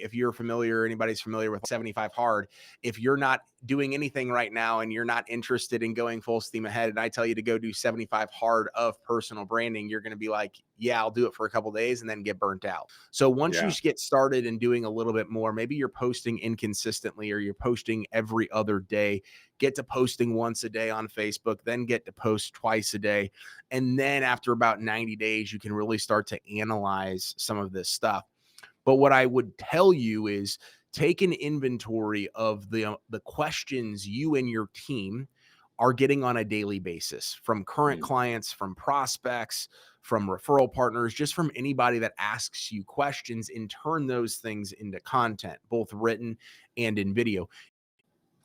If you're familiar, anybody's familiar with 75 hard, if you're not doing anything right now and you're not interested in going full steam ahead, and I tell you to go do 75 hard of personal branding, you're going to be like, yeah, I'll do it for a couple of days and then get burnt out. So once you Yeah. get started and doing a little bit more, maybe you're posting inconsistently or you're posting every other day, get to posting once a day on Facebook, then get to post twice a day. And then after about 90 days, you can really start to analyze some of this stuff. But what I would tell you is take an inventory of the questions you and your team are getting on a daily basis from current Mm. clients, from prospects, from referral partners, just from anybody that asks you questions, and turn those things into content, both written and in video.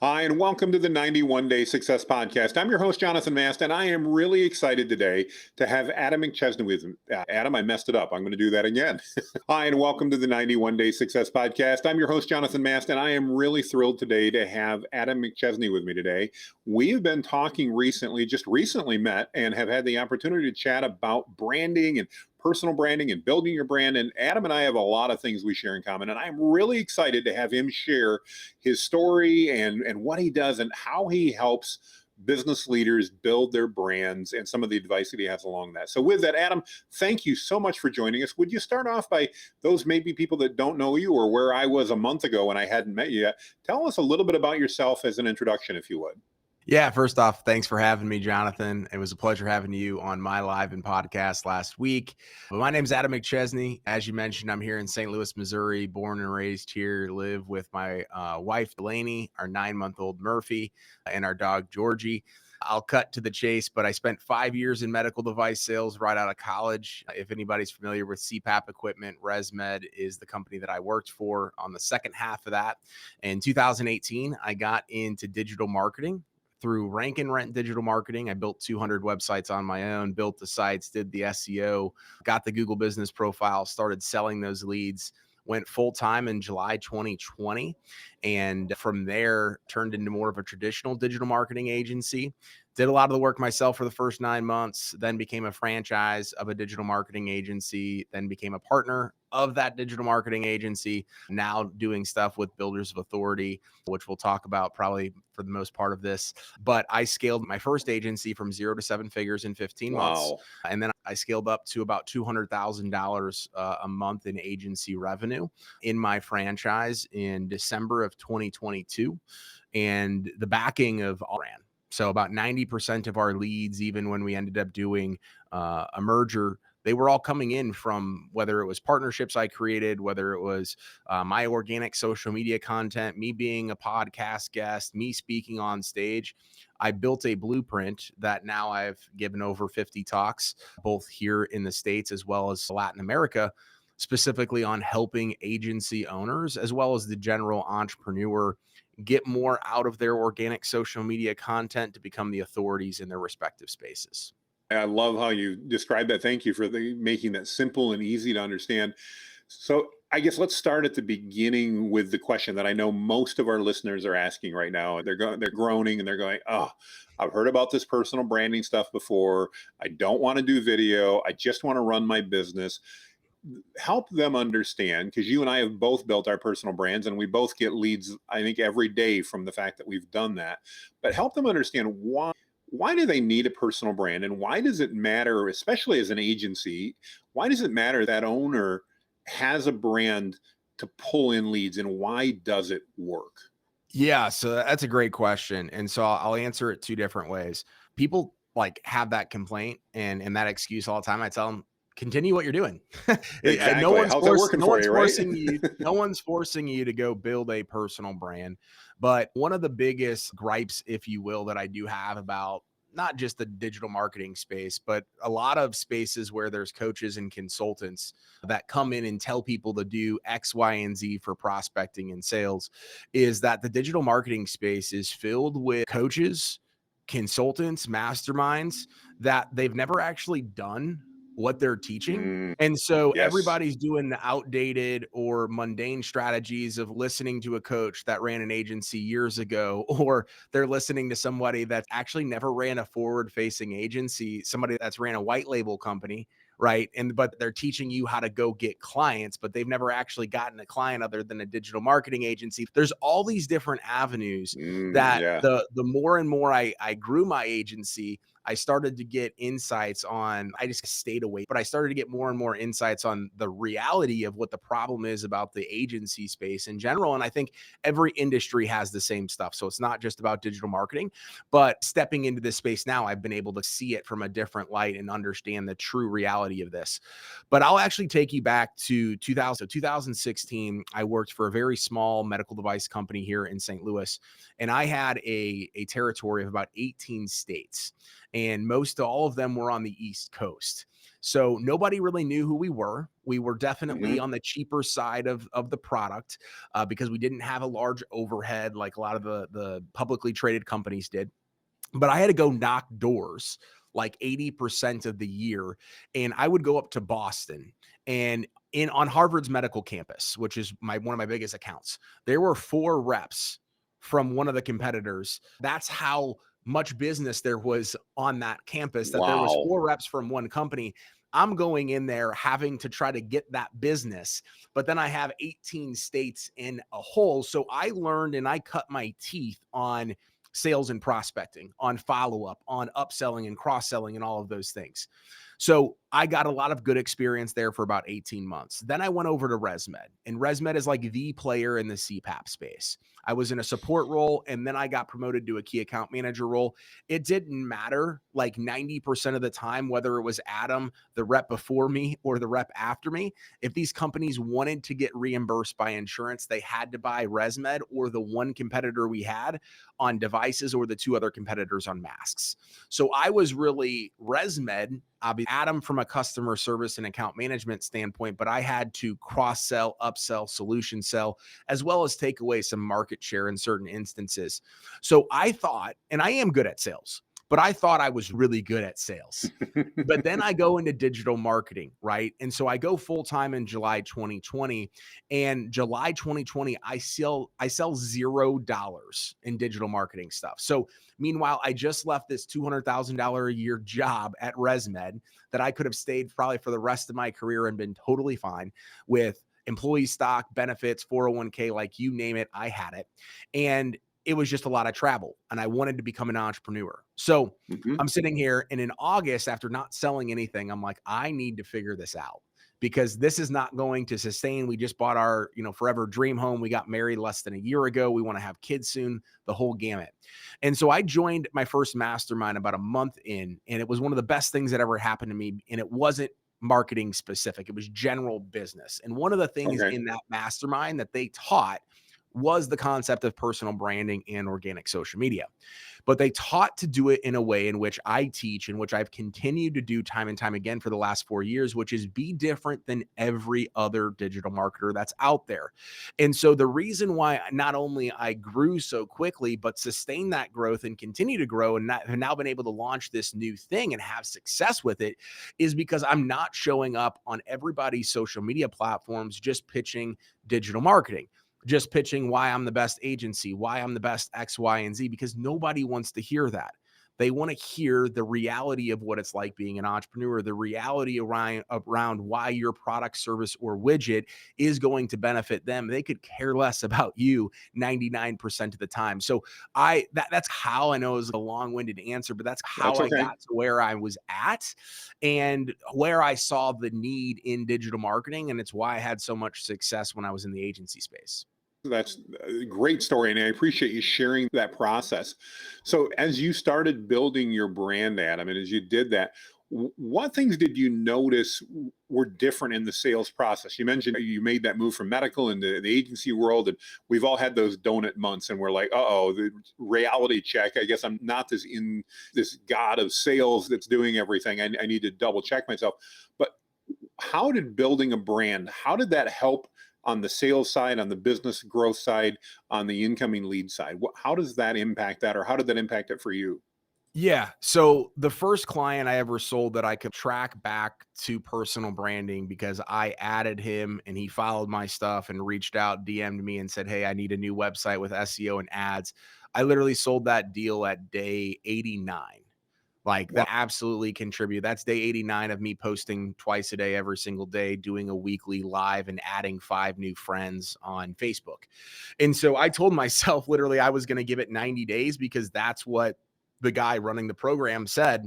Hi, and welcome to the 91 Day Success Podcast. I'm your host, Jonathan Mast, and I am really excited today to have Adam McChesney with me. Adam, I messed it up. I'm going to do that again. Hi, and welcome to the 91 Day Success Podcast. I'm your host, Jonathan Mast, and I am really thrilled today to have Adam McChesney with me today. We've been talking recently, just recently met, and have had the opportunity to chat about branding and personal branding and building your brand. And Adam and I have a lot of things we share in common. And I'm really excited to have him share his story and what he does and how he helps business leaders build their brands and some of the advice that he has along that. So with that, Adam, thank you so much for joining us. Would you start off by those maybe people that don't know you or where I was a month ago when I hadn't met you yet? Tell us a little bit about yourself as an introduction, if you would. Yeah, first off, thanks for having me, Jonathan. It was a pleasure having you on my live and podcast last week. But my name's Adam McChesney. As you mentioned, I'm here in St. Louis, Missouri, born and raised here, live with my wife, Delaney, our 9-month-old Murphy, and our dog, Georgie. I'll cut to the chase, but I spent 5 years in medical device sales right out of college. If anybody's familiar with CPAP equipment, ResMed is the company that I worked for on the second half of that. In 2018, I got into digital marketing through Rank and Rent digital marketing. I built 200 websites on my own, built the sites, did the SEO, got the Google business profile, started selling those leads, went full time in July 2020. And from there turned into more of a traditional digital marketing agency. Did a lot of the work myself for the first 9 months, then became a franchise of a digital marketing agency, then became a partner of that digital marketing agency, now doing stuff with Builders of Authority, which we'll talk about probably for the most part of this. But I scaled my first agency from 0 to 7 figures in 15 months. Wow. And then I scaled up to about $200,000 a month in agency revenue in my franchise in December of 2022. And the backing of all brand. So about 90% of our leads, even when we ended up doing a merger, they were all coming in from whether it was partnerships I created, whether it was my organic social media content, me being a podcast guest, me speaking on stage. I built a blueprint that now I've given over 50 talks, both here in the States as well as Latin America, specifically on helping agency owners as well as the general entrepreneur get more out of their organic social media content to become the authorities in their respective spaces. I love how you describe that. Thank you for making that simple and easy to understand. So I guess let's start at the beginning with the question that I know most of our listeners are asking right now. They're groaning and they're going, "Oh, I've heard about this personal branding stuff before. I don't want to do video. I just want to run my business." Help them understand, because you and I have both built our personal brands and we both get leads, I think, every day from the fact that we've done that. But help them understand why do they need a personal brand, and why does it matter, especially as an agency, why does it matter that owner has a brand to pull in leads, and why does it work? Yeah, so that's a great question. And so I'll answer it two different ways. People like have that complaint and that excuse all the time. I tell them, continue what you're doing. No Exactly. one's How's that working for you, right? no one's forcing you to go build a personal brand. But one of the biggest gripes, if you will, that I do have about not just the digital marketing space, but a lot of spaces where there's coaches and consultants that come in and tell people to do X, Y, and Z for prospecting and sales, is that the digital marketing space is filled with coaches, consultants, masterminds that they've never actually done what they're teaching. Mm, And so yes. everybody's doing the outdated or mundane strategies of listening to a coach that ran an agency years ago, or they're listening to somebody that actually never ran a forward facing agency, somebody that's ran a white label company, right? But they're teaching you how to go get clients, but they've never actually gotten a client other than a digital marketing agency. There's all these different avenues that Yeah. the more and more I grew my agency, I started to get insights on, I just stayed away, but I started to get more and more insights on the reality of what the problem is about the agency space in general. And I think every industry has the same stuff. So it's not just about digital marketing, but stepping into this space now, I've been able to see it from a different light and understand the true reality of this. But I'll actually take you back to 2016. I worked for a very small medical device company here in St. Louis, and I had a territory of about 18 states, and most all of them were on the East Coast. So nobody really knew who we were. We were definitely Hmm. on the cheaper side of the product because we didn't have a large overhead like a lot of the publicly traded companies did. But I had to go knock doors like 80% of the year. And I would go up to Boston and in on Harvard's medical campus, which is one of my biggest accounts. There were 4 reps from one of the competitors. That's how much business there was on that campus, that there was Wow. 4 reps from one company. I'm going in there having to try to get that business, but then I have 18 states in a whole. So I learned and I cut my teeth on sales and prospecting, on follow up, on upselling and cross selling, and all of those things. So I got a lot of good experience there for about 18 months. Then I went over to ResMed, and ResMed is like the player in the CPAP space. I was in a support role, and then I got promoted to a key account manager role. It didn't matter like 90% of the time whether it was Adam, the rep before me, or the rep after me. If these companies wanted to get reimbursed by insurance, they had to buy ResMed or the one competitor we had on devices or the 2 other competitors on masks. So I was really ResMed, Adam from a customer service and account management standpoint, but I had to cross sell, upsell, solution sell, as well as take away some market share in certain instances. So I thought, and I am good at sales, but I thought I was really good at sales. But then I go into digital marketing, right? And so I go full time in July 2020, and July 2020 I sell $0 in digital marketing stuff. So meanwhile, I just left this $200,000 a year job at ResMed that I could have stayed probably for the rest of my career and been totally fine with employee stock, benefits, 401k, like you name it, I had it. And it was just a lot of travel, and I wanted to become an entrepreneur. So Hmm. I'm sitting here, and in August, after not selling anything, I'm like, I need to figure this out because this is not going to sustain. We just bought our, forever dream home. We got married less than a year ago. We want to have kids soon, the whole gamut. And so I joined my first mastermind about a month in, and it was one of the best things that ever happened to me. And it wasn't marketing specific, it was general business. And one of the things Okay. in that mastermind that they taught was the concept of personal branding and organic social media. But they taught to do it in a way in which I teach, in which I've continued to do time and time again for the last 4 years, which is be different than every other digital marketer that's out there. And so the reason why not only I grew so quickly, but sustain that growth and continue to grow and have now been able to launch this new thing and have success with it is because I'm not showing up on everybody's social media platforms just pitching digital marketing, just pitching why I'm the best agency, why I'm the best X, Y, and Z, because nobody wants to hear that. They want to hear the reality of what it's like being an entrepreneur, the reality around why your product, service, or widget is going to benefit them. They could care less about you 99% of the time. So that's how, I know it was a long-winded answer, but that's how That's I okay. got to where I was at and where I saw the need in digital marketing. And it's why I had so much success when I was in the agency space. That's a great story, and I appreciate you sharing that process. So, as you started building your brand, Adam, and as you did that, what things did you notice were different in the sales process? You mentioned you made that move from medical into the agency world, and we've all had those donut months, and we're like, "Uh oh, the reality check. I guess I'm not this god of sales that's doing everything. I need to double check myself." But how did building a brand, how did that help on the sales side, on the business growth side, on the incoming lead side? How does that impact that, or how did that impact it for you? Yeah. So the first client I ever sold that I could track back to personal branding because I added him and he followed my stuff and reached out, DM'd me and said, "Hey, I need a new website with SEO and ads." I literally sold that deal at day 89. Like Wow. that absolutely contribute. That's day 89 of me posting twice a day, every single day, doing a weekly live and adding 5 new friends on Facebook. And so I told myself literally I was going to give it 90 days because that's what the guy running the program said.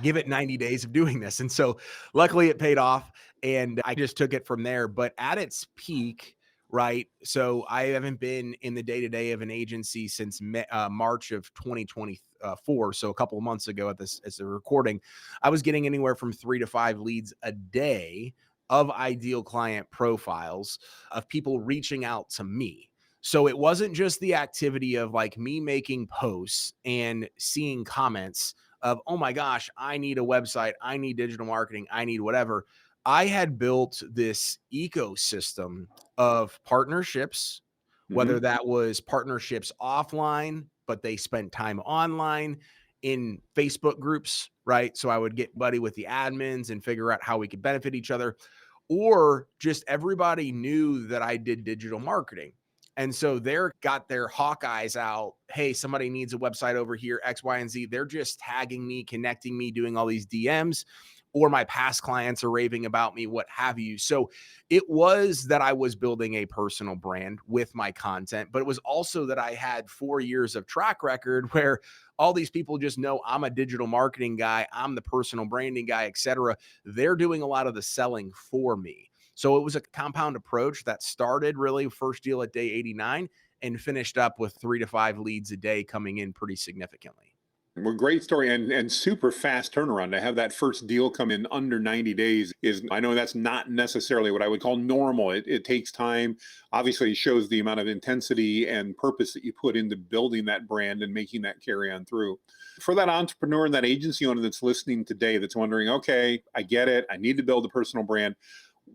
Give it 90 days of doing this. And so luckily it paid off and I just took it from there. But at its peak, right? So I haven't been in the day to day of an agency since March of 2024. So a couple of months ago at this, as a recording, I was getting anywhere from 3 to 5 leads a day of ideal client profiles of people reaching out to me. So it wasn't just the activity of like me making posts and seeing comments of, oh my gosh, I need a website, I need digital marketing, I need whatever. I had built this ecosystem of partnerships, whether Hmm. that was partnerships offline, but they spent time online in Facebook groups, right? So I would get buddy with the admins and figure out how we could benefit each other, or just everybody knew that I did digital marketing. And so they're got their Hawkeyes out. Hey, somebody needs a website over here, X, Y, and Z. They're just tagging me, connecting me, doing all these DMs, or my past clients are raving about me, what have you. So it was that I was building a personal brand with my content, but it was also that I had 4 years of track record where all these people just know I'm a digital marketing guy, I'm the personal branding guy, etc. They're doing a lot of the selling for me. So it was a compound approach that started really first deal at day 89 and finished up with 3 to 5 leads a day coming in pretty significantly. Well, great story and super fast turnaround to have that first deal come in under 90 days is, I know that's not necessarily what I would call normal. It takes time. Obviously, it shows the amount of intensity and purpose that you put into building that brand and making that carry on through. For that entrepreneur and that agency owner that's listening today that's wondering, okay, I get it. I need to build a personal brand.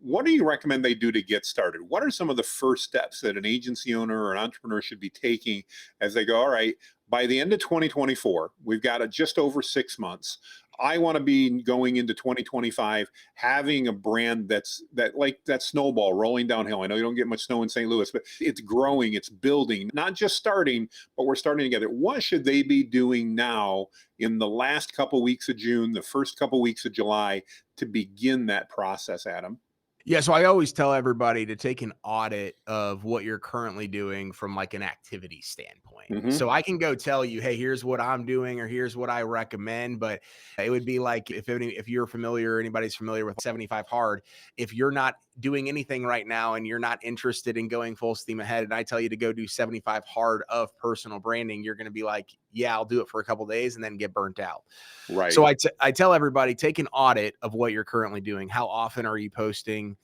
What do you recommend they do to get started? What are some of the first steps that an agency owner or an entrepreneur should be taking as they go, all right, by the end of 2024, we've got just over 6 months. I want to be going into 2025 having a brand that like that snowball rolling downhill. I know you don't get much snow in St. Louis, but it's growing, it's building, not just starting, but we're starting together. What should they be doing now in the last couple weeks of June, the first couple weeks of July to begin that process, Adam? Yeah, so I always tell everybody to take an audit of what you're currently doing from like an activity standpoint. Hmm. So I can go tell you, hey, here's what I'm doing or here's what I recommend, but it would be like if you're familiar, anybody's familiar with 75 hard, if you're not doing anything right now and you're not interested in going full steam ahead and I tell you to go do 75 hard of personal branding, you're going to be like, yeah, I'll do it for a couple days and then get burnt out. So Right. I tell everybody, take an audit of what you're currently doing. How often are you posting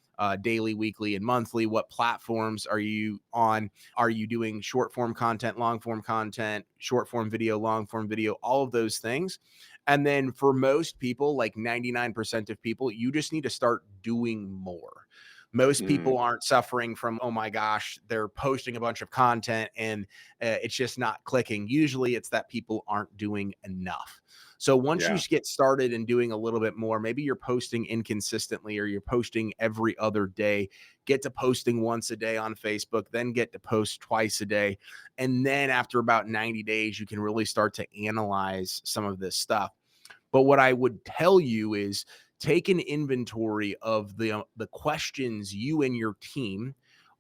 daily, weekly, and monthly? What platforms are you on? Are you doing short form content, long form content, short form video, long form video, all of those things? And then for most people, like 99% of people, you just need to start doing more. Most Mm, people aren't suffering from, oh my gosh, they're posting a bunch of content and it's just not clicking. Usually it's that people aren't doing enough. So once you yeah. get started and doing a little bit more, maybe you're posting inconsistently or you're posting every other day, get to posting once a day on Facebook, then get to post twice a day. And then after about 90 days, you can really start to analyze some of this stuff. But what I would tell you is take an inventory of the questions you and your team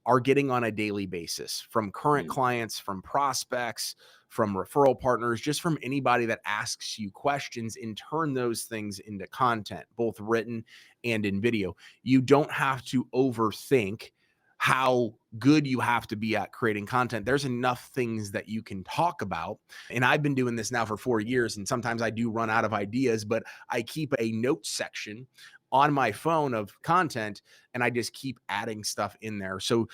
are getting on a daily basis from current Mm, clients, from prospects, from referral partners, just from anybody that asks you questions, and turn those things into content, both written and in video. You don't have to overthink how good you have to be at creating content. There's enough things that you can talk about. And I've been doing this now for 4 years, and sometimes I do run out of ideas, but I keep a notes section on my phone of content and I just keep adding stuff in there. So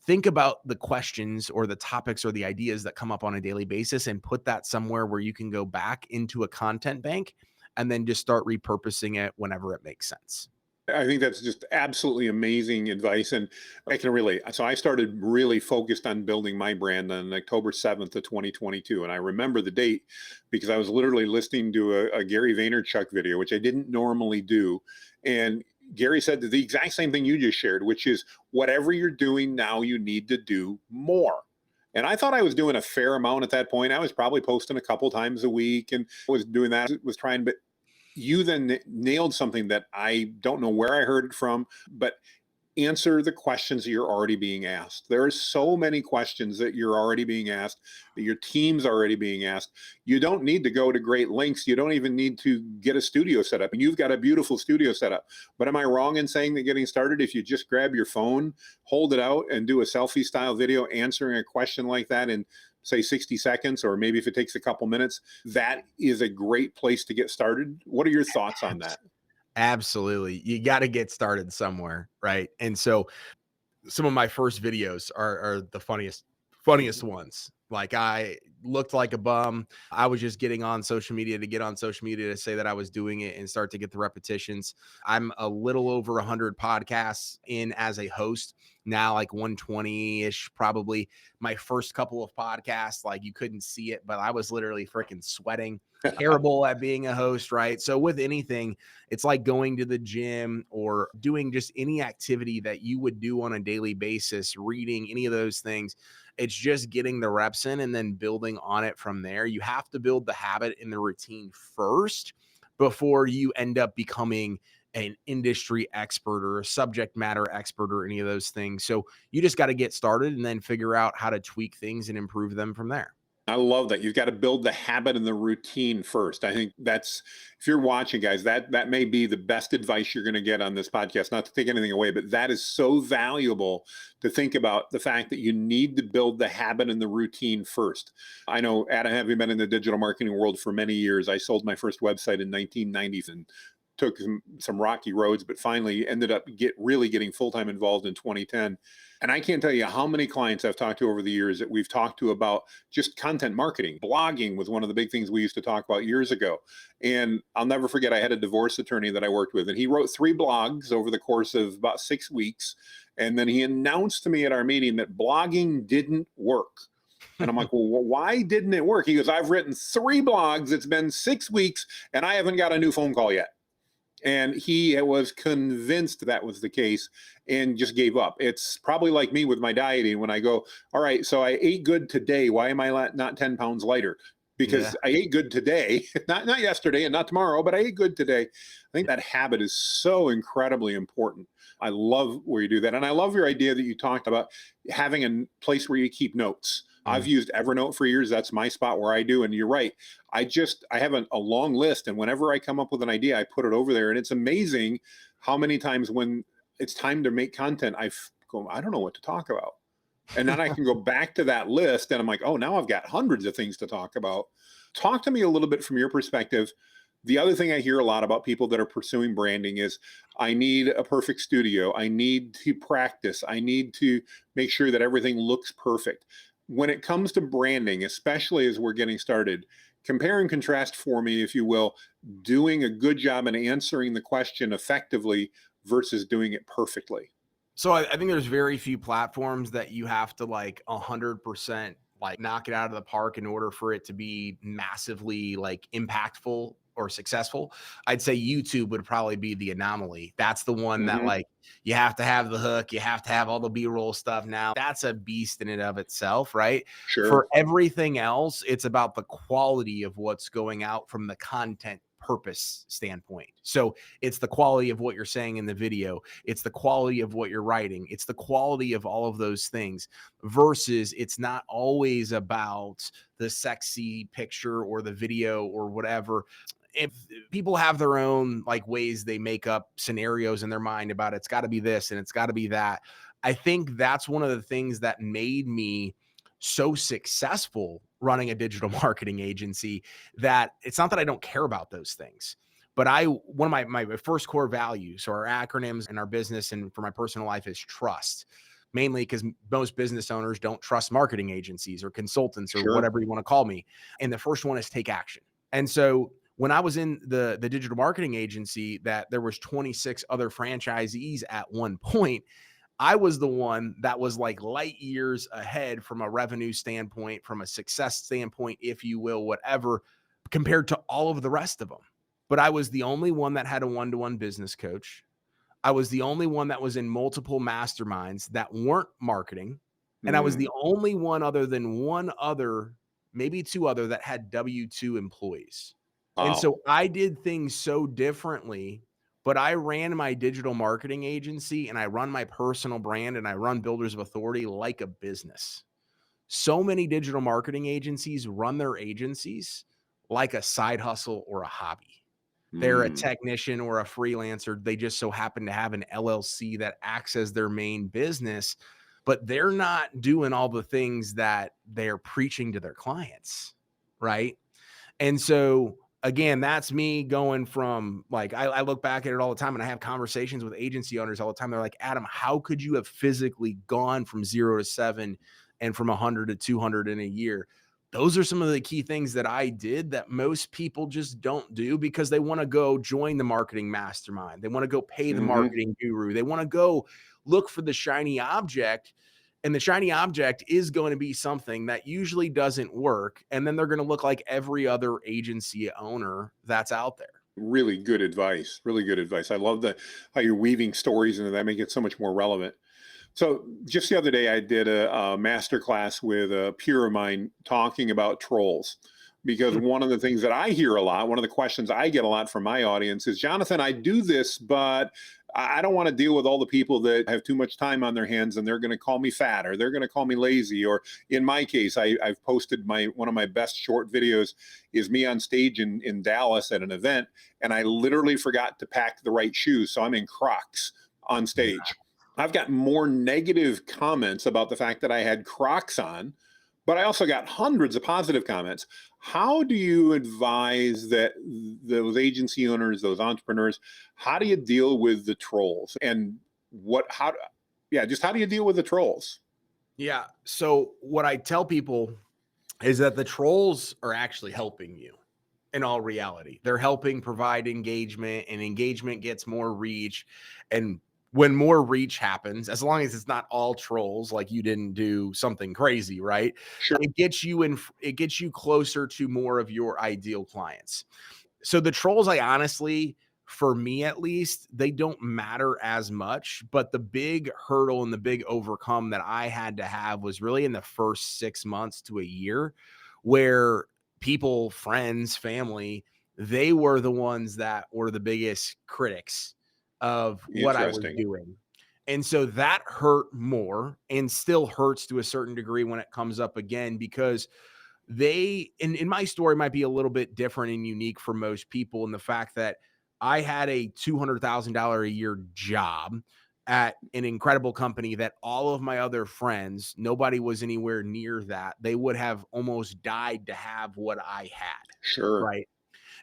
think about the questions or the topics or the ideas that come up on a daily basis and put that somewhere where you can go back into a content bank and then just start repurposing it whenever it makes sense. I think that's just absolutely amazing advice. And I can relate. So I started really focused on building my brand on October 7th of 2022. And I remember the date because I was literally listening to a Gary Vaynerchuk video, which I didn't normally do. And Gary said the exact same thing you just shared, which is whatever you're doing now, you need to do more. And I thought I was doing a fair amount at that point. I was probably posting a couple times a week and was doing that, was trying, but you then nailed something that I don't know where I heard it from, but answer the questions that you're already being asked. There are so many questions that you're already being asked, that your team's already being asked. You don't need to go to great lengths. You don't even need to get a studio set up. And you've got a beautiful studio set up. But am I wrong in saying that getting started, if you just grab your phone, hold it out, and do a selfie style video answering a question like that in say 60 seconds, or maybe if it takes a couple minutes, that is a great place to get started? What are your thoughts on that? Absolutely. You got to get started somewhere, right? And so some of my first videos are the funniest ones. Like, I looked like a bum. I was just getting on social media to get on social media to say that I was doing it and start to get the repetitions. I'm a little over 100 podcasts in as a host now, like 120-ish probably. My first couple of podcasts, like, you couldn't see it, but I was literally freaking sweating. Terrible at being a host, right? So with anything, it's like going to the gym or doing just any activity that you would do on a daily basis, reading, any of those things. It's just getting the reps in and then building on it from there. You have to build the habit and the routine first before you end up becoming an industry expert or a subject matter expert or any of those things. So you just got to get started and then figure out how to tweak things and improve them from there. I love that. You've got to build the habit and the routine first. I think that's, if you're watching, guys, that may be the best advice you're going to get on this podcast. Not to take anything away, but that is so valuable to think about the fact that you need to build the habit and the routine first. I know, Adam, having been in the digital marketing world for many years, I sold my first website in 1990s and took some rocky roads, but finally ended up really getting full-time involved in 2010. And I can't tell you how many clients I've talked to over the years that we've talked to about just content marketing. Blogging was one of the big things we used to talk about years ago. And I'll never forget, I had a divorce attorney that I worked with, and he wrote 3 blogs over the course of about 6 weeks. And then he announced to me at our meeting that blogging didn't work. And I'm like, well, why didn't it work? He goes, I've written 3 blogs. It's been 6 weeks and I haven't got a new phone call yet. And he was convinced that was the case and just gave up. It's probably like me with my dieting. When I go, all right, so I ate good today. Why am I not 10 pounds lighter? Yeah. Because I ate good today, not yesterday and not tomorrow, but I ate good today. I think that habit is so incredibly important. I love where you do that. And I love your idea that you talked about having a place where you keep notes. I've Mm. used Evernote for years. That's my spot where I do. And you're right. I have a long list. And whenever I come up with an idea, I put it over there. And it's amazing how many times when it's time to make content, I don't know what to talk about. And then I can go back to that list and I'm like, oh, now I've got hundreds of things to talk about. Talk to me a little bit from your perspective. The other thing I hear a lot about people that are pursuing branding is I need a perfect studio. I need to practice. I need to make sure that everything looks perfect. When it comes to branding, especially as we're getting started, compare and contrast for me, if you will, doing a good job in answering the question effectively versus doing it perfectly. So I think there's very few platforms that you have to like 100% like knock it out of the park in order for it to be massively like impactful or successful. I'd say YouTube would probably be the anomaly. That's the one that Mhm. like you have to have the hook, you have to have all the B-roll stuff now. That's a beast in and of itself, right? Sure. For everything else, it's about the quality of what's going out from the content purpose standpoint. So it's the quality of what you're saying in the video. It's the quality of what you're writing. It's the quality of all of those things versus it's not always about the sexy picture or the video or whatever. If people have their own like ways they make up scenarios in their mind about it's got to be this and it's got to be that. I think that's one of the things that made me so successful running a digital marketing agency, that it's not that I don't care about those things, but one of my first core values or our acronyms in our business and for my personal life is trust. Mainly because most business owners don't trust marketing agencies or consultants or Sure. whatever you want to call me. And the first one is take action. And so when I was in the digital marketing agency, that there was 26 other franchisees at one point, I was the one that was like light years ahead from a revenue standpoint, from a success standpoint, if you will, whatever, compared to all of the rest of them. But I was the only one that had a one-to-one business coach. I was the only one that was in multiple masterminds that weren't marketing. And I was the Mm. only one other than one other, maybe two other that had W-2 employees. And Wow. so I did things so differently, but I ran my digital marketing agency and I run my personal brand and I run Builders of Authority like a business. So many digital marketing agencies run their agencies like a side hustle or a hobby. They're a Mm. technician or a freelancer. They just so happen to have an LLC that acts as their main business, but they're not doing all the things that they're preaching to their clients, right? And so again, that's me going from like I look back at it all the time and I have conversations with agency owners all the time. They're like, Adam, how could you have physically gone from 0 to 7 and from 100 to 200 in a year? Those are some of the key things that I did that most people just don't do because they want to go join the marketing mastermind. They want to go pay the Hmm. marketing guru. They want to go look for the shiny object, and the shiny object is going to be something that usually doesn't work. And then they're going to look like every other agency owner that's out there. Really good advice. Really good advice. I love how you're weaving stories into that, make it so much more relevant. So just the other day, I did a master class with a peer of mine talking about trolls. Because one of the things that I hear a lot, one of the questions I get a lot from my audience is, Jonathan, I do this, but I don't want to deal with all the people that have too much time on their hands and they're going to call me fat or they're going to call me lazy. Or in my case, I've posted one of my best short videos is me on stage in Dallas at an event, and I literally forgot to pack the right shoes. So I'm in Crocs on stage. I've got more negative comments about the fact that I had Crocs on, but I also got hundreds of positive comments. How do you advise that those agency owners, those entrepreneurs, how do you deal with the trolls? And yeah, just how do you deal with the trolls? Yeah. So what I tell people is that the trolls are actually helping you in all reality. They're helping provide engagement, and engagement gets more reach. And when more reach happens, as long as it's not all trolls, like you didn't do something crazy, right? Sure. It gets you closer to more of your ideal clients. So the trolls, I honestly, for me at least, they don't matter as much. But the big hurdle and the big overcome that I had to have was really in the first 6 months to a year, where people, friends, family, they were the ones that were the biggest critics of what I was Interesting. doing. And so that hurt more and still hurts to a certain degree when it comes up again, because they in my story might be a little bit different and unique for most people in the fact that I had a $200,000 a year job at an incredible company that all of my other friends, nobody was anywhere near that. They would have almost died to have what I had, Sure. right?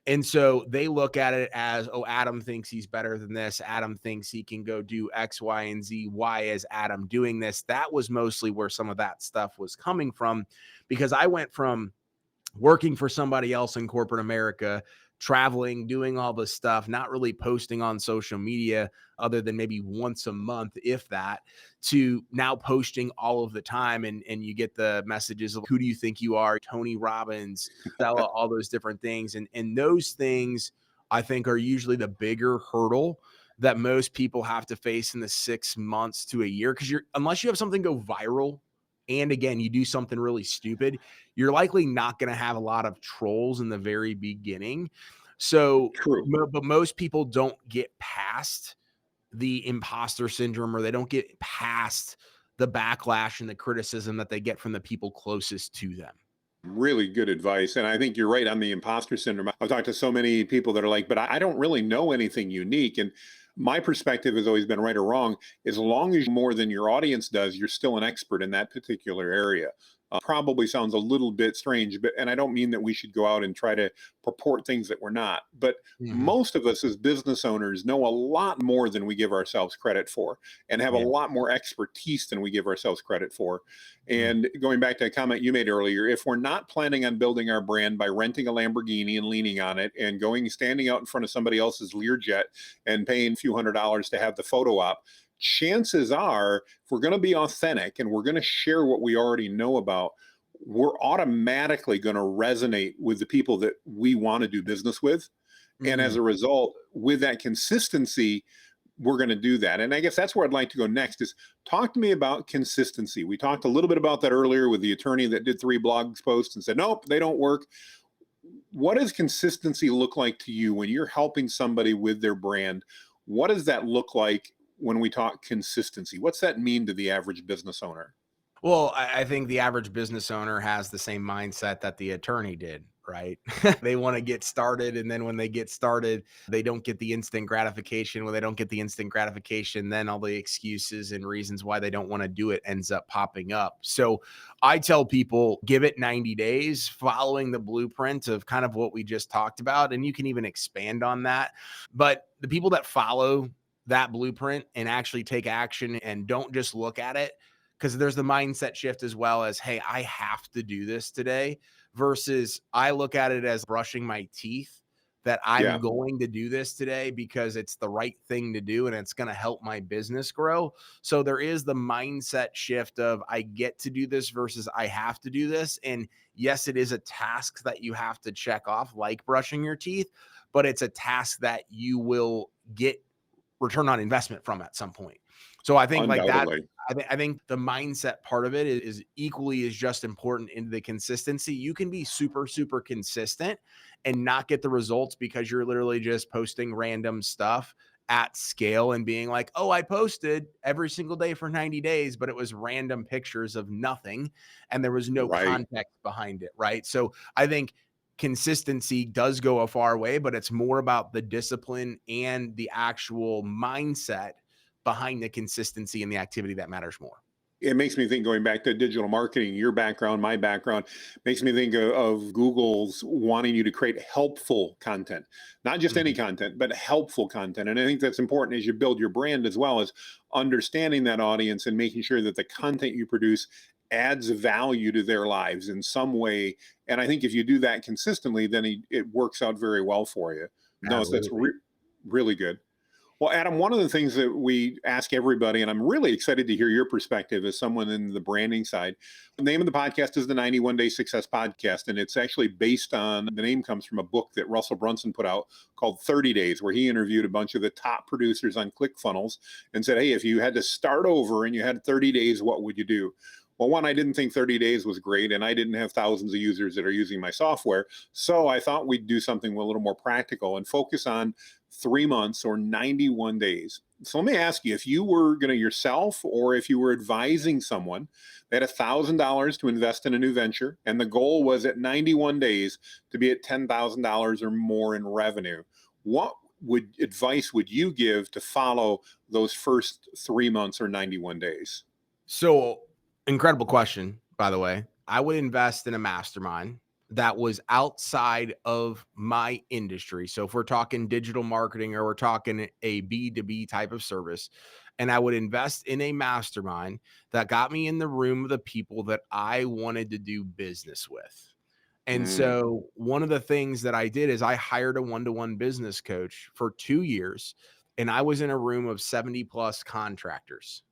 And so they look at it as, oh, Adam thinks he's better than this. Adam thinks he can go do X, Y, and Z. Why is Adam doing this? That was mostly where some of that stuff was coming from, because I went from working for somebody else in corporate America, traveling, doing all this stuff, not really posting on social media other than maybe once a month, if that, to now posting all of the time. And you get the messages of, who do you think you are? Tony Robbins, all those different things. And those things I think are usually the bigger hurdle that most people have to face in the 6 months to a year. Cause unless you have something go viral, and again, you do something really stupid, you're likely not going to have a lot of trolls in the very beginning. So, True. but most people don't get past the imposter syndrome, or they don't get past the backlash and the criticism that they get from the people closest to them. Really good advice. And I think you're right on the imposter syndrome. I've talked to so many people that are like, but I don't really know anything unique. And my perspective has always been, right or wrong, as long as you more than your audience does, you're still an expert in that particular area. Probably sounds a little bit strange, and I don't mean that we should go out and try to purport things that we're not. But Mhm. most of us as business owners know a lot more than we give ourselves credit for, and have a Yeah. lot more expertise than we give ourselves credit for. Mm. And going back to a comment you made earlier, if we're not planning on building our brand by renting a Lamborghini and leaning on it and standing out in front of somebody else's Learjet and paying a few $100s to have the photo op, chances are, if we're going to be authentic and we're going to share what we already know about, we're automatically going to resonate with the people that we want to do business with. And as Mm. a result, with that consistency, we're going to do that. And I guess that's where I'd like to go next is talk to me about consistency. We talked a little bit about that earlier with the attorney that did 3 blog posts and said, nope, they don't work. What does consistency look like to you when you're helping somebody with their brand? What does that look like when we talk consistency? What's that mean to the average business owner? Well, I think the average business owner has the same mindset that the attorney did, right? They want to get started. And then when they get started, they don't get the instant gratification. When they don't get the instant gratification, then all the excuses and reasons why they don't want to do it ends up popping up. So I tell people, give it 90 days following the blueprint of kind of what we just talked about. And you can even expand on that. But the people that follow that blueprint and actually take action and don't just look at it, because there's the mindset shift as well as, hey, I have to do this today versus I look at it as brushing my teeth, that I'm Yeah, going to do this today because it's the right thing to do and it's going to help my business grow. So there is the mindset shift of I get to do this versus I have to do this. And yes, it is a task that you have to check off, like brushing your teeth, but it's a task that you will get return on investment from at some point. So I think like that, undoubtedly. I think the mindset part of it is equally as just important into the consistency. You can be super, super consistent and not get the results because you're literally just posting random stuff at scale and being like, oh, I posted every single day for 90 days, but it was random pictures of nothing and there was no Right. context behind it. Right. So I think consistency does go a far way, but it's more about the discipline and the actual mindset behind the consistency and the activity that matters more. It makes me think, going back to digital marketing, your background, my background, makes me think of Google's wanting you to create helpful content, not just any Mhm. content, but helpful content. And I think that's important as you build your brand, as well as understanding that audience and making sure that the content you produce adds value to their lives in some way. And I think if you do that consistently, then it works out very well for you. No, so that's Absolutely. really good. Well, Adam, one of the things that we ask everybody, and I'm really excited to hear your perspective as someone in the branding side. The name of the podcast is the 91 Day Success Podcast, and it's actually based on, the name comes from a book that Russell Brunson put out called 30 Days, where he interviewed a bunch of the top producers on ClickFunnels and said, hey, if you had to start over and you had 30 days, what would you do? Well, one, I didn't think 30 days was great, and I didn't have thousands of users that are using my software. So I thought we'd do something a little more practical and focus on 3 months or 91 days. So let me ask you, if you were going to yourself, or if you were advising someone, they had $1,000 to invest in a new venture, and the goal was at 91 days to be at $10,000 or more in revenue, what advice would you give to follow those first 3 months or 91 days? So, incredible question, by the way. I would invest in a mastermind that was outside of my industry. So, if we're talking digital marketing or we're talking a B2B type of service, and I would invest in a mastermind that got me in the room of the people that I wanted to do business with. And Mm, so, one of the things that I did is I hired a one-to-one business coach for 2 years, and I was in a room of 70 plus contractors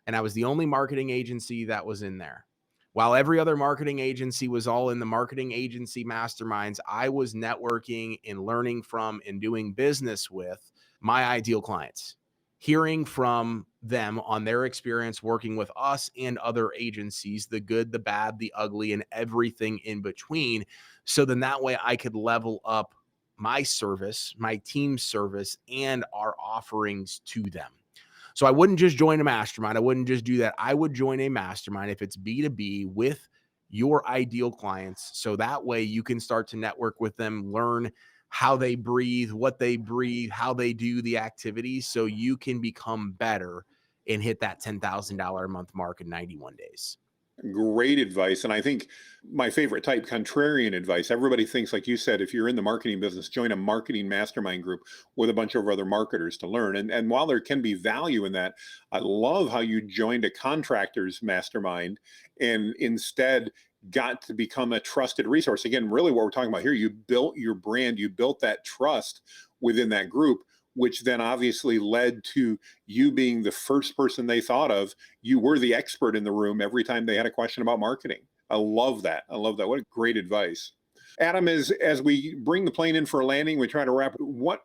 and I was the only marketing agency that was in there. While every other marketing agency was all in the marketing agency masterminds, I was networking and learning from and doing business with my ideal clients, hearing from them on their experience working with us and other agencies, the good, the bad, the ugly, and everything in between. So then that way I could level up my service, my team's service, and our offerings to them. So I wouldn't just join a mastermind. I wouldn't just do that. I would join a mastermind if it's B2B with your ideal clients. So that way you can start to network with them, learn how they breathe, how they do the activities. So you can become better and hit that $10,000 a month mark in 91 days. great advice. And I think my favorite type, contrarian advice. Everybody thinks, like you said, if you're in the marketing business, join a marketing mastermind group with a bunch of other marketers to learn. And while there can be value in that, I love how you joined a contractors mastermind and instead got to become a trusted resource. Again, really what we're talking about here, you built your brand, you built that trust within that group, which then obviously led to you being the first person they thought of. You were the expert in the room every time they had a question about marketing. I love that. I love that. What great advice. Adam, as we bring the plane in for a landing, we try to wrap. What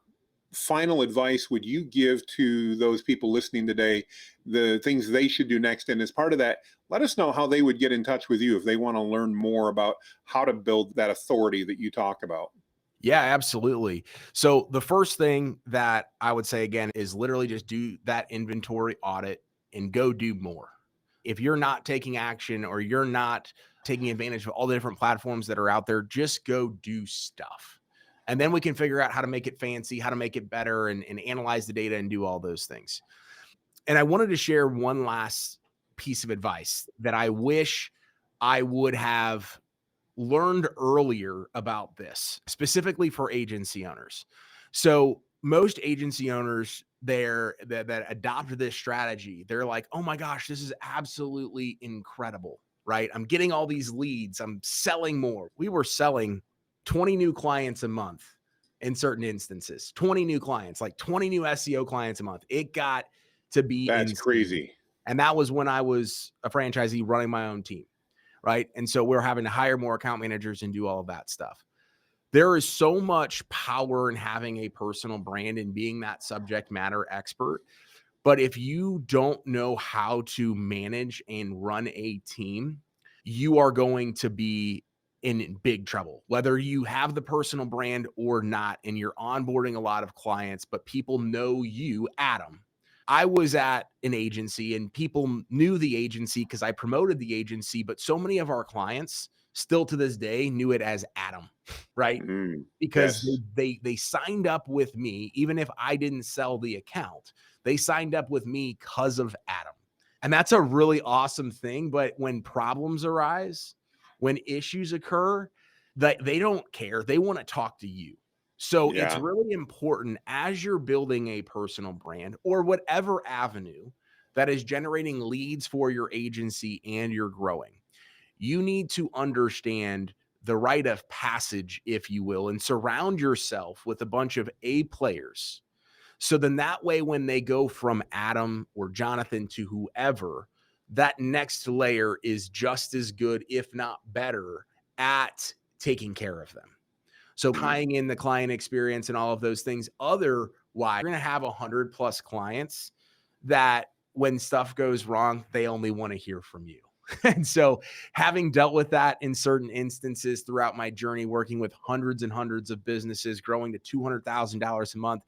final advice would you give to those people listening today, the things they should do next? And as part of that, let us know how they would get in touch with you if they want to learn more about how to build that authority that you talk about. Yeah, absolutely. So the first thing that I would say again is literally just do that inventory audit and go do more. If you're not taking action or you're not taking advantage of all the different platforms that are out there, just go do stuff. And then we can figure out how to make it fancy, how to make it better, and analyze the data and do all those things. And I wanted to share one last piece of advice that I wish I would have learned earlier about this, specifically for agency owners. So most agency owners there that adopt this strategy, they're like, oh my gosh, this is absolutely incredible, right? I'm getting all these leads. I'm selling more. We were selling 20 new clients a month in certain instances, 20 new clients, like 20 new SEO clients a month. It got to be That's insane. crazy. And that was when I was a franchisee running my own team, right? And so we're having to hire more account managers and do all of that stuff. There is so much power in having a personal brand and being that subject matter expert. But if you don't know how to manage and run a team, you are going to be in big trouble, whether you have the personal brand or not. And you're onboarding a lot of clients, but people know you, Adam. I was at an agency and people knew the agency because I promoted the agency, but so many of our clients still to this day knew it as Adam, right? Mm, Because yes. they signed up with me, even if I didn't sell the account, they signed up with me because of Adam. And that's a really awesome thing. But when problems arise, when issues occur, that they don't care. They want to talk to you. So it's Yeah. really important as you're building a personal brand or whatever avenue that is generating leads for your agency and you're growing. You need to understand the rite of passage, if you will, and surround yourself with a bunch of A players. So then that way, when they go from Adam or Jonathan to whoever, that next layer is just as good, if not better, at taking care of them. So tying in the client experience and all of those things. Otherwise, you're going to have 100 plus clients that when stuff goes wrong, they only want to hear from you. And so, having dealt with that in certain instances throughout my journey, working with hundreds and hundreds of businesses, growing to $200,000 a month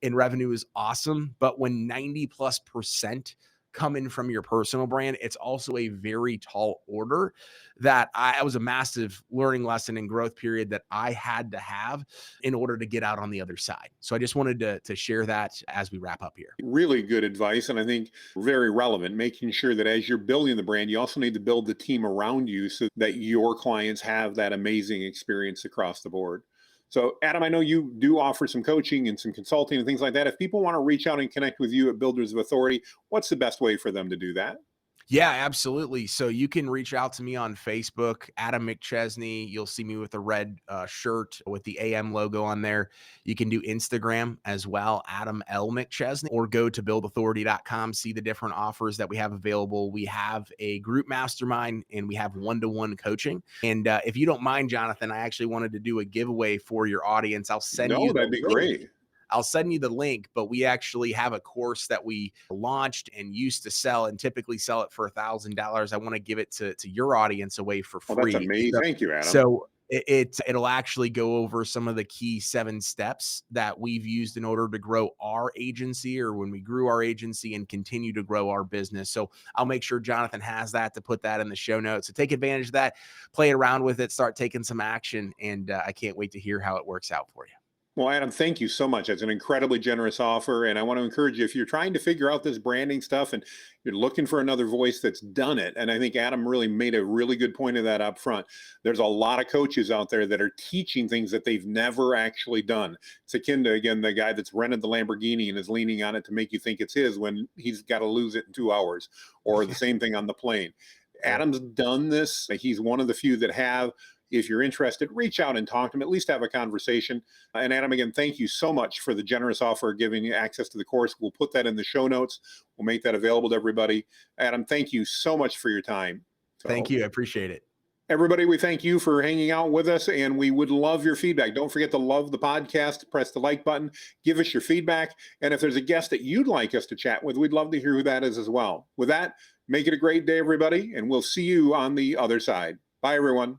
in revenue is awesome. But when 90+% come in from your personal brand, it's also a very tall order that I was a massive learning lesson and growth period that I had to have in order to get out on the other side. So I just wanted to share that as we wrap up here. Really good advice. And I think very relevant, making sure that as you're building the brand, you also need to build the team around you so that your clients have that amazing experience across the board. So, Adam, I know you do offer some coaching and some consulting and things like that. If people want to reach out and connect with you at Builders of Authority, what's the best way for them to do that? Yeah, absolutely. So you can reach out to me on Facebook, Adam McChesney. You'll see me with a red shirt with the AM logo on there. You can do Instagram as well, Adam L. McChesney, or go to buildauthority.com, see the different offers that we have available. We have a group mastermind and we have one-to-one coaching. And if you don't mind, Jonathan, I actually wanted to do a giveaway for your audience. I'll send No, you that'd the be link. great. I'll send you the link, but we actually have a course that we launched and used to sell and typically sell it for $1,000. I want to give it to your audience away for Oh, that's free. amazing. Thank you, Adam. So it'll actually go over some of the key 7 steps that we've used in order to grow our agency or when we grew our agency and continue to grow our business. So I'll make sure Jonathan has that to put that in the show notes. So take advantage of that, play around with it, start taking some action. And I can't wait to hear how it works out for you. Well, Adam, thank you so much. It's an incredibly generous offer. And I want to encourage you if you're trying to figure out this branding stuff and you're looking for another voice that's done it. And I think Adam really made a really good point of that up front. There's a lot of coaches out there that are teaching things that they've never actually done. It's akin to, again, the guy that's rented the Lamborghini and is leaning on it to make you think it's his when he's got to lose it in 2 hours, or the same thing on the plane. Yep. Adam's done this. He's one of the few that have. If you're interested, reach out and talk to him, at least have a conversation. And Adam, again, thank you so much for the generous offer of giving you access to the course. We'll put that in the show notes. We'll make that available to everybody. Adam, thank you so much for your time. Thank So you. I appreciate it. Everybody, we thank you for hanging out with us, and we would love your feedback. Don't forget to love the podcast, press the like button, give us your feedback. And if there's a guest that you'd like us to chat with, we'd love to hear who that is as well. With that, make it a great day, everybody, and we'll see you on the other side. Bye, everyone.